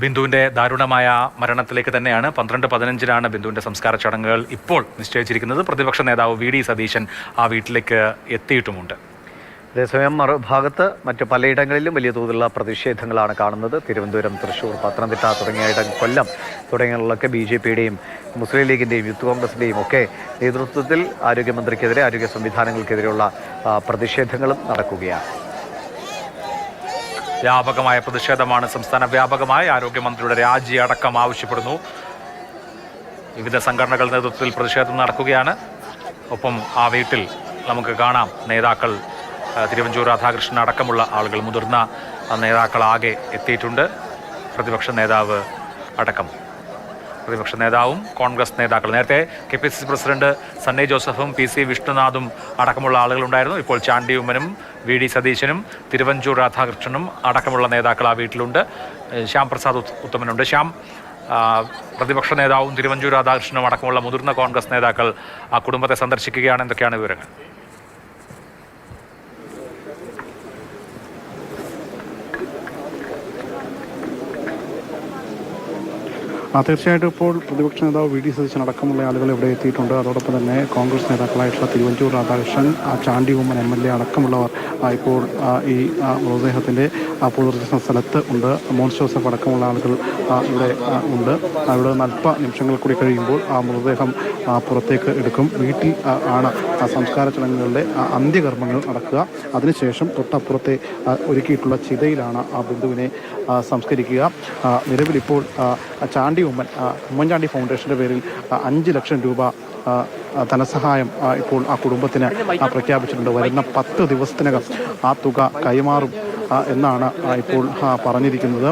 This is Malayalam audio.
ബിന്ദുവിൻ്റെ ദാരുണമായ മരണത്തിലേക്ക് തന്നെയാണ്. 12-15 ബിന്ദുവിൻ്റെ സംസ്കാര ചടങ്ങുകൾ ഇപ്പോൾ നിശ്ചയിച്ചിരിക്കുന്നത്. പ്രതിപക്ഷ നേതാവ് വി ഡി സതീശൻ ആ വീട്ടിലേക്ക് എത്തിയിട്ടുമുണ്ട്. അതേസമയം മറുഭാഗത്ത് മറ്റ് പലയിടങ്ങളിലും വലിയ തോതിലുള്ള പ്രതിഷേധങ്ങളാണ് കാണുന്നത്. തിരുവനന്തപുരം, തൃശ്ശൂർ, പത്തനംതിട്ട തുടങ്ങിയ കൊല്ലം തുടങ്ങിയുള്ളതൊക്കെ BJP-യുടെയും മുസ്ലിം ലീഗിൻ്റെയും യൂത്ത് കോൺഗ്രസിൻ്റെയും ഒക്കെ നേതൃത്വത്തിൽ ആരോഗ്യമന്ത്രിക്കെതിരെ, ആരോഗ്യ സംവിധാനങ്ങൾക്കെതിരെയുള്ള പ്രതിഷേധങ്ങളും നടക്കുകയാണ്. വ്യാപകമായ പ്രതിഷേധമാണ്. സംസ്ഥാന വ്യാപകമായി ആരോഗ്യമന്ത്രിയുടെ രാജി അടക്കം ആവശ്യപ്പെടുന്നു. വിവിധ സംഘടനകൾ നേതൃത്വത്തിൽ പ്രതിഷേധം നടക്കുകയാണ്. ഒപ്പം ആ വീട്ടിൽ നമുക്ക് കാണാം നേതാക്കൾ, തിരുവഞ്ചൂർ രാധാകൃഷ്ണൻ അടക്കമുള്ള ആളുകൾ, മുതിർന്ന നേതാക്കളാകെ എത്തിയിട്ടുണ്ട്. പ്രതിപക്ഷ നേതാവ് അടക്കം, പ്രതിപക്ഷ നേതാവും കോൺഗ്രസ് നേതാക്കൾ, നേരത്തെ KPCC പ്രസിഡന്റ് സണ്ണി ജോസഫും PC വിഷ്ണുനാഥും അടക്കമുള്ള ആളുകളുണ്ടായിരുന്നു. ഇപ്പോൾ ചാണ്ടി ഉമ്മനും VD സതീശനും തിരുവഞ്ചൂർ രാധാകൃഷ്ണനും അടക്കമുള്ള നേതാക്കൾ ആ വീട്ടിലുണ്ട്. ശ്യാം പ്രസാദ് ഉത്തമനുണ്ട്. ശ്യാം, പ്രതിപക്ഷ നേതാവും തിരുവഞ്ചൂർ രാധാകൃഷ്ണനും അടക്കമുള്ള മുതിർന്ന കോൺഗ്രസ് നേതാക്കൾ ആ കുടുംബത്തെ സന്ദർശിക്കുകയാണ്. എന്തൊക്കെയാണ് വിവരങ്ങൾ? തീർച്ചയായിട്ടും ഇപ്പോൾ പ്രതിപക്ഷ നേതാവ് VD സതീശൻ അടക്കമുള്ള ആളുകൾ ഇവിടെ എത്തിയിട്ടുണ്ട്. അതോടൊപ്പം തന്നെ കോൺഗ്രസ് നേതാക്കളായിട്ടുള്ള തിരുവഞ്ചൂർ രാധാകൃഷ്ണൻ, ചാണ്ടി ഉമ്മൻ MLA അടക്കമുള്ളവർ ഇപ്പോൾ ഈ മൃതദേഹത്തിൻ്റെ പൊതുദർശന സ്ഥലത്ത് ഉണ്ട്. മോൻസ് ജോസഫ് അടക്കമുള്ള ആളുകൾ ഇവിടെ ഉണ്ട്. ഇവിടെ നിന്ന് അല്പ നിമിഷങ്ങൾ കൂടി കഴിയുമ്പോൾ ആ മൃതദേഹം പുറത്തേക്ക് എടുക്കും. വീട്ടിൽ ആണ് സംസ്കാര ചടങ്ങുകളുടെ അന്ത്യകർമ്മങ്ങൾ നടക്കുക. അതിനുശേഷം തൊട്ടപ്പുറത്തെ ഒരുക്കിയിട്ടുള്ള ചിതയിലാണ് ആ ബിന്ദുവിനെ സംസ്കരിക്കുക. നിലവിലിപ്പോൾ ചാണ്ടി ഉമ്മൻചാണ്ടി ഫൗണ്ടേഷൻ്റെ പേരിൽ 5 ലക്ഷം രൂപ ധനസഹായം ഇപ്പോൾ ആ കുടുംബത്തിന് പ്രഖ്യാപിച്ചിട്ടുണ്ട്. വരുന്ന 10 ദിവസത്തിനകം ആ തുക കൈമാറും എന്നാണ് ഇപ്പോൾ പറഞ്ഞിരിക്കുന്നത്.